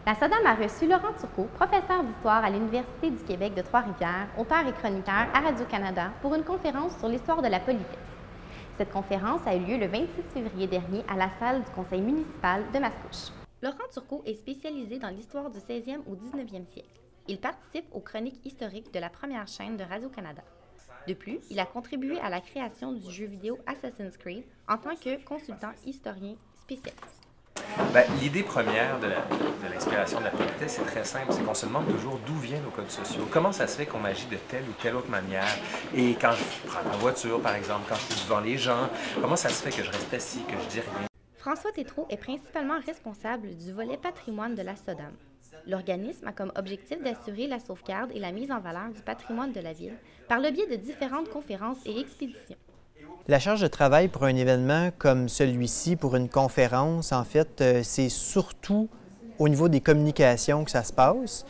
La SODAM a reçu Laurent Turcot, professeur d'histoire à l'Université du Québec de Trois-Rivières, auteur et chroniqueur à Radio-Canada, pour une conférence sur l'histoire de la politesse. Cette conférence a eu lieu le 26 février dernier à la salle du conseil municipal de Mascouche. Laurent Turcot est spécialisé dans l'histoire du 16e au 19e siècle. Il participe aux chroniques historiques de la première chaîne de Radio-Canada. De plus, il a contribué à la création du jeu vidéo Assassin's Creed en tant que consultant historien spécialiste. L'idée première de l'inspiration de la politesse, c'est très simple, c'est qu'on se demande toujours d'où viennent nos codes sociaux. Comment ça se fait qu'on agit de telle ou telle autre manière? Et quand je prends ma voiture, par exemple, quand je suis devant les gens, comment ça se fait que je reste assis, que je dis rien? François Tétrault est principalement responsable du volet patrimoine de la SODAM. L'organisme a comme objectif d'assurer la sauvegarde et la mise en valeur du patrimoine de la ville par le biais de différentes conférences et expéditions. La charge de travail pour un événement comme celui-ci, pour une conférence, en fait, c'est surtout au niveau des communications que ça se passe.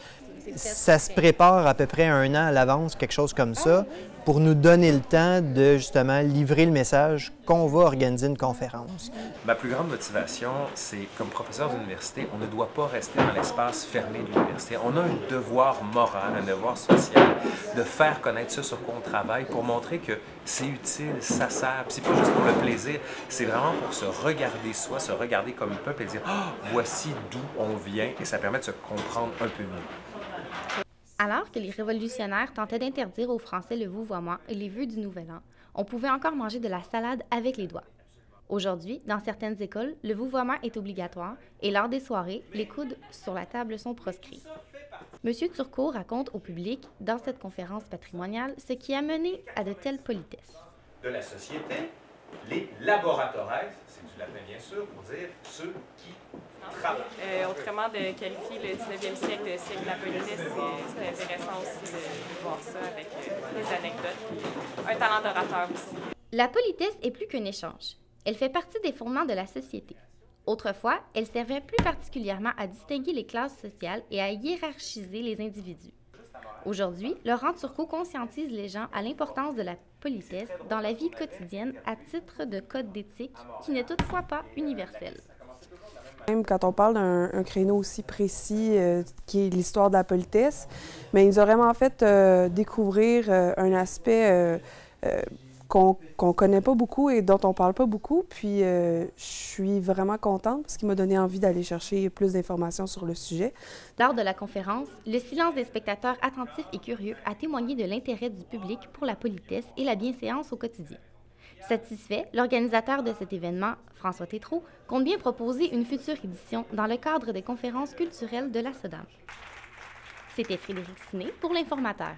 Ça se prépare à peu près 1 an à l'avance, quelque chose comme ça, pour nous donner le temps de justement livrer le message qu'on va organiser une conférence. Ma plus grande motivation, c'est comme professeur d'université, on ne doit pas rester dans l'espace fermé de l'université. On a un devoir moral, un devoir social de faire connaître ce sur quoi on travaille pour montrer que c'est utile, ça sert. C'est pas juste pour le plaisir, c'est vraiment pour se regarder soi, se regarder comme un peuple et dire « Ah, voici d'où on vient » et ça permet de se comprendre un peu mieux. Alors que les révolutionnaires tentaient d'interdire aux Français le vouvoiement et les vœux du Nouvel An, on pouvait encore manger de la salade avec les doigts. Aujourd'hui, dans certaines écoles, le vouvoiement est obligatoire et lors des soirées, les coudes sur la table sont proscrits. M. Turcot raconte au public, dans cette conférence patrimoniale, ce qui a mené à de telles politesses. De la société, les laboratoires, c'est du latin bien sûr, pour dire ceux qui travaillent. Autrement, de qualifier le 19e siècle de siècle de la politesse, c'est intéressant aussi de voir ça avec des anecdotes. Un talent d'orateur aussi. La politesse est plus qu'un échange. Elle fait partie des fondements de la société. Autrefois, elle servait plus particulièrement à distinguer les classes sociales et à hiérarchiser les individus. Aujourd'hui, Laurent Turcot conscientise les gens à l'importance de la politesse dans la vie quotidienne à titre de code d'éthique qui n'est toutefois pas universel. Même quand on parle d'un créneau aussi précis qui est l'histoire de la politesse, mais il nous a vraiment fait découvrir un aspect qu'on ne connaît pas beaucoup et dont on ne parle pas beaucoup. Puis je suis vraiment contente parce qu'il m'a donné envie d'aller chercher plus d'informations sur le sujet. Lors de la conférence, le silence des spectateurs attentifs et curieux a témoigné de l'intérêt du public pour la politesse et la bienséance au quotidien. Satisfait, l'organisateur de cet événement, François Tétrault, compte bien proposer une future édition dans le cadre des conférences culturelles de la SODAM. C'était Frédéric Siné pour l'Informateur.